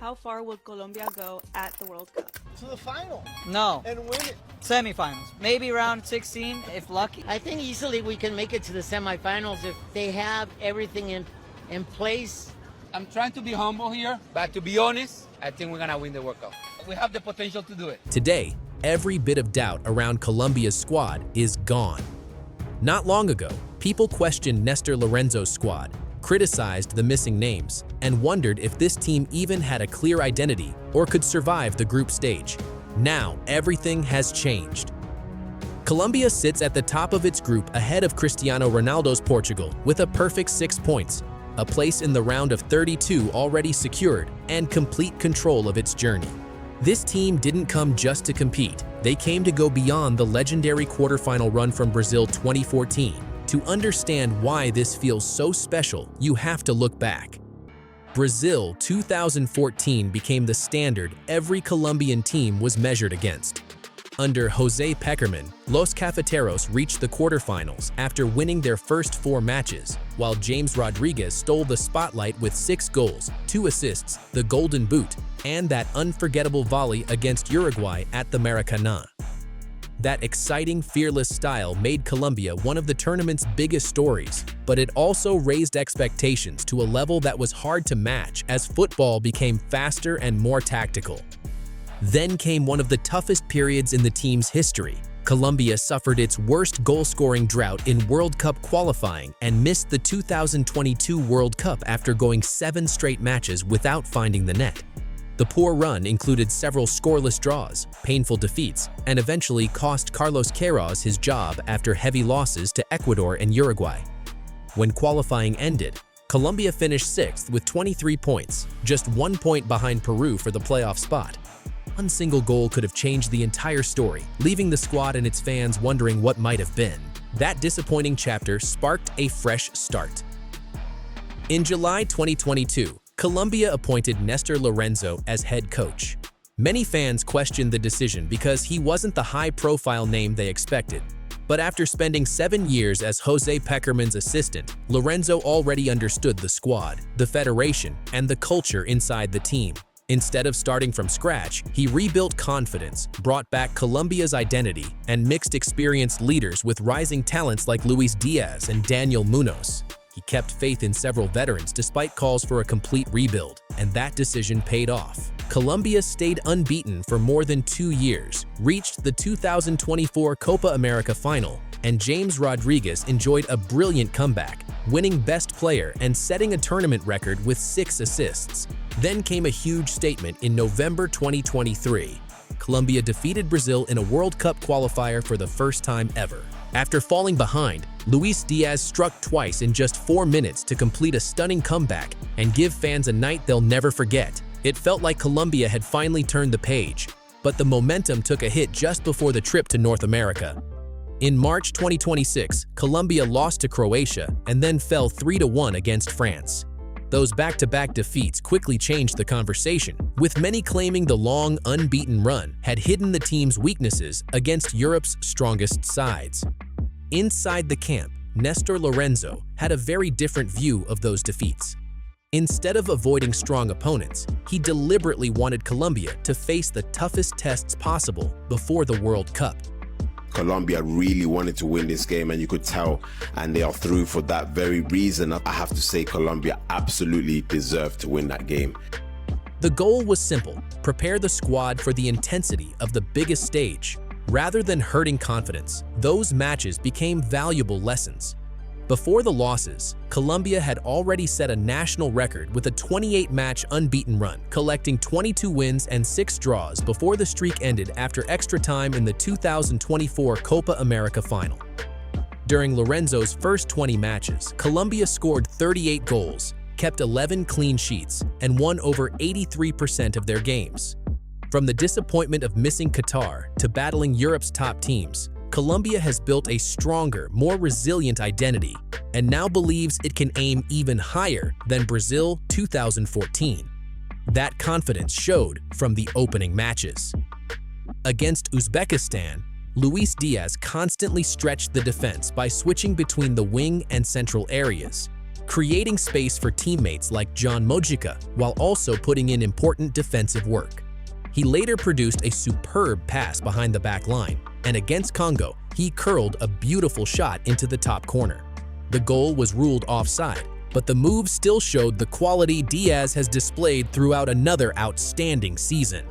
how far will Colombia go at the World Cup? To the final. No. And win it. Semifinals. Maybe round 16 if lucky. I think easily we can make it to the semifinals if they have everything in place. I'm trying to be humble here, but to be honest, I think we're gonna win the World Cup. We have the potential to do it. Today, every bit of doubt around Colombia's squad is gone. Not long ago, people questioned Nestor Lorenzo's squad, criticized the missing names, and wondered if this team even had a clear identity or could survive the group stage. Now, everything has changed. Colombia sits at the top of its group ahead of Cristiano Ronaldo's Portugal with a perfect 6 points, a place in the round of 32 already secured, and complete control of its journey. This team didn't come just to compete. They came to go beyond the legendary quarterfinal run from Brazil 2014. To understand why this feels so special, you have to look back. Brazil 2014 became the standard every Colombian team was measured against. Under José Pekerman, Los Cafeteros reached the quarterfinals after winning their first 4 matches, while James Rodriguez stole the spotlight with 6 goals, 2 assists, the Golden Boot, and that unforgettable volley against Uruguay at the Maracanã. That exciting, fearless style made Colombia one of the tournament's biggest stories, but it also raised expectations to a level that was hard to match as football became faster and more tactical. Then came one of the toughest periods in the team's history. Colombia suffered its worst goal-scoring drought in World Cup qualifying and missed the 2022 World Cup after going 7 straight matches without finding the net. The poor run included several scoreless draws, painful defeats, and eventually cost Carlos Queiroz his job after heavy losses to Ecuador and Uruguay. When qualifying ended, Colombia finished 6th with 23 points, just 1 point behind Peru for the playoff spot. One single goal could have changed the entire story, leaving the squad and its fans wondering what might have been. That disappointing chapter sparked a fresh start. In July 2022, Colombia appointed Nestor Lorenzo as head coach. Many fans questioned the decision because he wasn't the high-profile name they expected. But after spending 7 years as José Pekerman's assistant, Lorenzo already understood the squad, the federation, and the culture inside the team. Instead of starting from scratch, he rebuilt confidence, brought back Colombia's identity, and mixed experienced leaders with rising talents like Luis Diaz and Daniel Munoz. He kept faith in several veterans despite calls for a complete rebuild, and that decision paid off. Colombia stayed unbeaten for more than 2 years, reached the 2024 Copa America final, and James Rodriguez enjoyed a brilliant comeback, winning Best Player and setting a tournament record with 6 assists. Then came a huge statement in November 2023. Colombia defeated Brazil in a World Cup qualifier for the first time ever. After falling behind, Luis Diaz struck twice in just 4 minutes to complete a stunning comeback and give fans a night they'll never forget. It felt like Colombia had finally turned the page, but the momentum took a hit just before the trip to North America. In March 2026, Colombia lost to Croatia and then fell 3-1 against France. Those back-to-back defeats quickly changed the conversation, with many claiming the long, unbeaten run had hidden the team's weaknesses against Europe's strongest sides. Inside the camp, Nestor Lorenzo had a very different view of those defeats. Instead of avoiding strong opponents, he deliberately wanted Colombia to face the toughest tests possible before the World Cup. Colombia really wanted to win this game, and you could tell, and they are through for that very reason. I have to say Colombia absolutely deserved to win that game. The goal was simple: prepare the squad for the intensity of the biggest stage. Rather than hurting confidence, those matches became valuable lessons. Before the losses, Colombia had already set a national record with a 28-match unbeaten run, collecting 22 wins and 6 draws before the streak ended after extra time in the 2024 Copa America final. During Lorenzo's first 20 matches, Colombia scored 38 goals, kept 11 clean sheets, and won over 83% of their games. From the disappointment of missing Qatar to battling Europe's top teams, Colombia has built a stronger, more resilient identity, and now believes it can aim even higher than Brazil 2014. That confidence showed from the opening matches. Against Uzbekistan, Luis Diaz constantly stretched the defense by switching between the wing and central areas. creating space for teammates like John Mojica while also putting in important defensive work. He later produced a superb pass behind the back line, and against Congo, he curled a beautiful shot into the top corner. The goal was ruled offside, but the move still showed the quality Diaz has displayed throughout another outstanding season.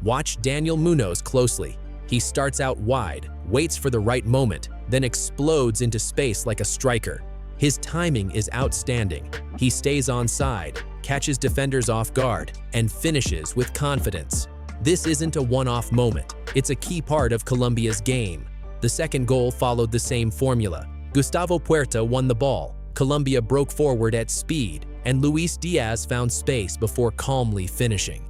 Watch Daniel Munoz closely. He starts out wide, waits for the right moment, then explodes into space like a striker. His timing is outstanding. He stays onside, catches defenders off guard, and finishes with confidence. This isn't a one-off moment. It's a key part of Colombia's game. The second goal followed the same formula. Gustavo Puerta won the ball. Colombia broke forward at speed, and Luis Diaz found space before calmly finishing.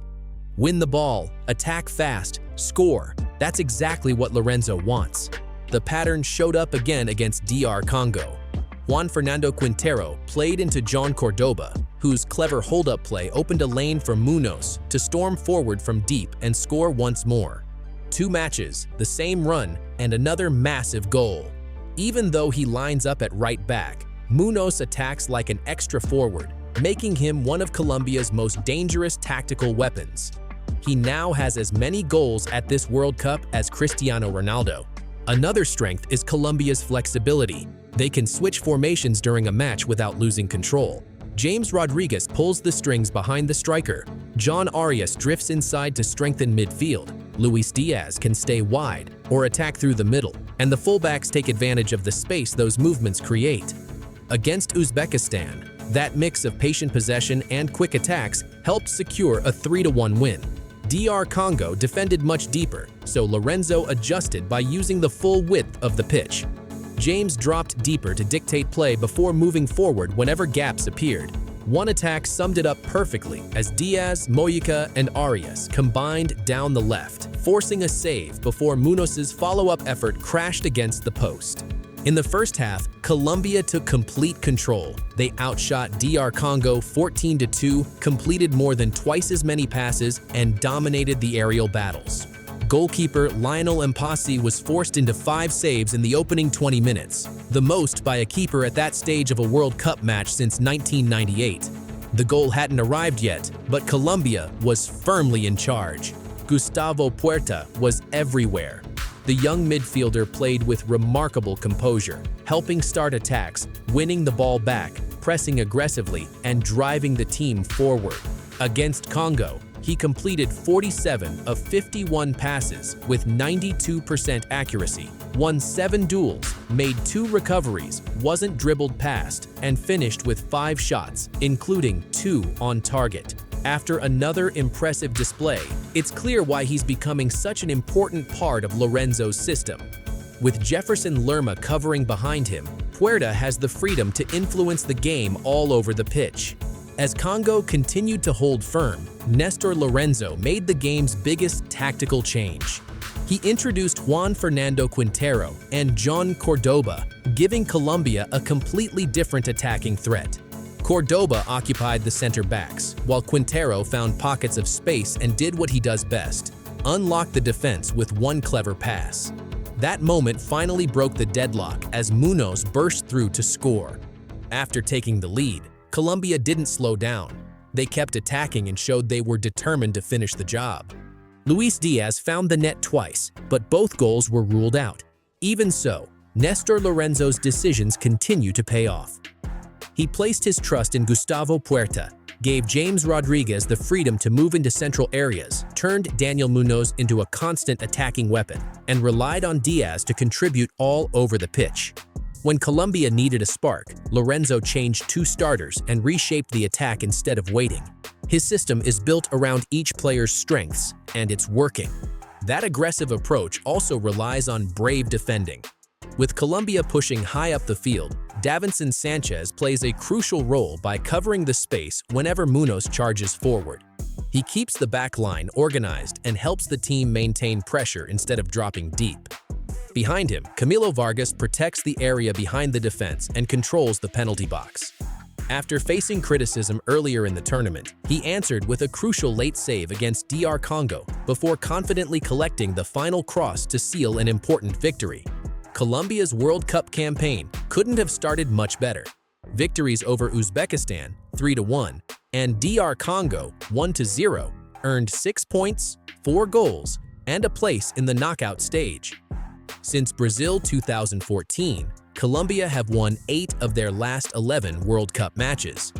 Win the ball, attack fast, score. That's exactly what Lorenzo wants. The pattern showed up again against DR Congo. Juan Fernando Quintero played into John Cordoba, whose clever hold-up play opened a lane for Munoz to storm forward from deep and score once more. 2 matches, the same run, and another massive goal. Even though he lines up at right back, Munoz attacks like an extra forward, making him one of Colombia's most dangerous tactical weapons. He now has as many goals at this World Cup as Cristiano Ronaldo. Another strength is Colombia's flexibility. They can switch formations during a match without losing control. James Rodriguez pulls the strings behind the striker. John Arias drifts inside to strengthen midfield. Luis Diaz can stay wide or attack through the middle, and the fullbacks take advantage of the space those movements create. Against Uzbekistan, that mix of patient possession and quick attacks helped secure a 3-1 win. DR Congo defended much deeper, so Lorenzo adjusted by using the full width of the pitch. James dropped deeper to dictate play before moving forward whenever gaps appeared. One attack summed it up perfectly as Diaz, Mojica, and Arias combined down the left, forcing a save before Munoz's follow-up effort crashed against the post. In the first half, Colombia took complete control. They outshot DR Congo 14-2, completed more than twice as many passes, and dominated the aerial battles. Goalkeeper Lionel Mpasi was forced into 5 saves in the opening 20 minutes, the most by a keeper at that stage of a World Cup match since 1998. The goal hadn't arrived yet, but Colombia was firmly in charge. Gustavo Puerta was everywhere. The young midfielder played with remarkable composure, helping start attacks, winning the ball back, pressing aggressively, and driving the team forward. Against Congo, he completed 47 of 51 passes with 92% accuracy, won 7 duels, made 2 recoveries, wasn't dribbled past, and finished with 5 shots, including 2 on target. After another impressive display, it's clear why he's becoming such an important part of Lorenzo's system. With Jefferson Lerma covering behind him, Puerta has the freedom to influence the game all over the pitch. As Congo continued to hold firm, Nestor Lorenzo made the game's biggest tactical change. He introduced Juan Fernando Quintero and John Cordoba, giving Colombia a completely different attacking threat. Cordoba occupied the center backs, while Quintero found pockets of space and did what he does best, unlock the defense with one clever pass. That moment finally broke the deadlock as Munoz burst through to score. After taking the lead, Colombia didn't slow down. They kept attacking and showed they were determined to finish the job. Luis Diaz found the net twice, but both goals were ruled out. Even so, Nestor Lorenzo's decisions continue to pay off. He placed his trust in Gustavo Puerta, gave James Rodriguez the freedom to move into central areas, turned Daniel Munoz into a constant attacking weapon, and relied on Diaz to contribute all over the pitch. When Colombia needed a spark, Lorenzo changed 2 starters and reshaped the attack instead of waiting. His system is built around each player's strengths, and it's working. That aggressive approach also relies on brave defending. With Colombia pushing high up the field, Davinson Sanchez plays a crucial role by covering the space whenever Munoz charges forward. He keeps the back line organized and helps the team maintain pressure instead of dropping deep. Behind him, Camilo Vargas protects the area behind the defense and controls the penalty box. After facing criticism earlier in the tournament, he answered with a crucial late save against DR Congo before confidently collecting the final cross to seal an important victory. Colombia's World Cup campaign couldn't have started much better. Victories over Uzbekistan 3-1 and DR Congo 1-0 earned 6 points, 4 goals, and a place in the knockout stage. Since Brazil 2014, Colombia have won 8 of their last 11 World Cup matches.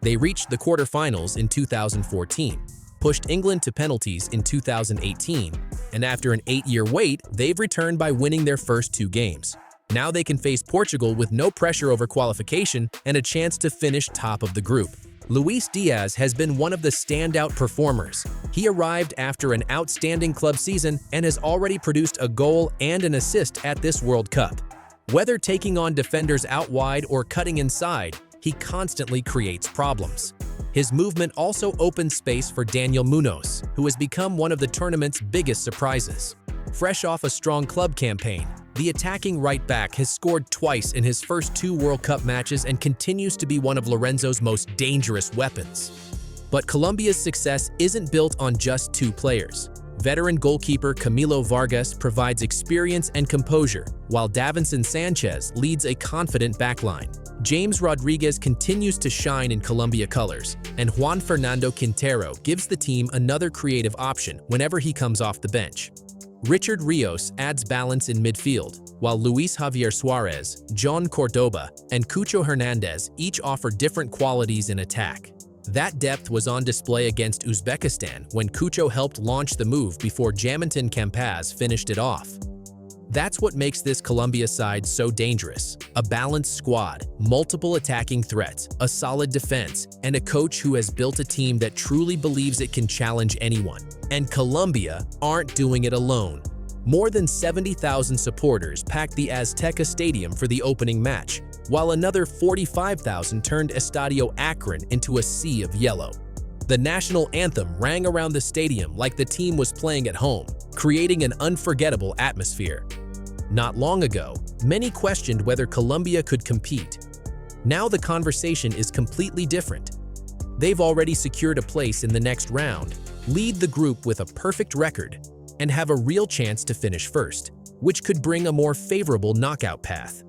They reached the quarterfinals in 2014, pushed England to penalties in 2018, and after an 8-year wait, they've returned by winning their first 2 games. Now they can face Portugal with no pressure over qualification and a chance to finish top of the group. Luis Diaz has been one of the standout performers. He arrived after an outstanding club season and has already produced a goal and an assist at this World Cup. Whether taking on defenders out wide or cutting inside, he constantly creates problems. His movement also opens space for Daniel Munoz, who has become one of the tournament's biggest surprises. Fresh off a strong club campaign, the attacking right-back has scored twice in his first 2 World Cup matches and continues to be one of Lorenzo's most dangerous weapons. But Colombia's success isn't built on just 2 players. Veteran goalkeeper Camilo Vargas provides experience and composure, while Davinson Sanchez leads a confident backline. James Rodriguez continues to shine in Colombia colors, and Juan Fernando Quintero gives the team another creative option whenever he comes off the bench. Richard Rios adds balance in midfield, while Luis Javier Suarez, John Cordoba, and Cucho Hernandez each offer different qualities in attack. That depth was on display against Uzbekistan when Cucho helped launch the move before Jaminton Campaz finished it off. That's what makes this Colombia side so dangerous. A balanced squad, multiple attacking threats, a solid defense, and a coach who has built a team that truly believes it can challenge anyone. And Colombia aren't doing it alone. More than 70,000 supporters packed the Azteca Stadium for the opening match, while another 45,000 turned Estadio Akron into a sea of yellow. The national anthem rang around the stadium like the team was playing at home, creating an unforgettable atmosphere. Not long ago, many questioned whether Colombia could compete. Now the conversation is completely different. They've already secured a place in the next round, lead the group with a perfect record, and have a real chance to finish first, which could bring a more favorable knockout path.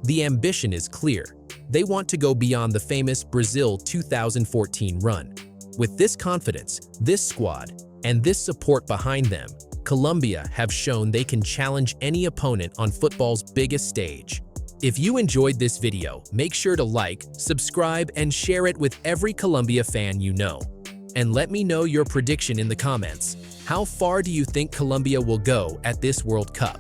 The ambition is clear. They want to go beyond the famous Brazil 2014 run. With this confidence, this squad, and this support behind them, Colombia have shown they can challenge any opponent on football's biggest stage. If you enjoyed this video, make sure to like, subscribe, and share it with every Colombia fan you know. And let me know your prediction in the comments. How far do you think Colombia will go at this World Cup?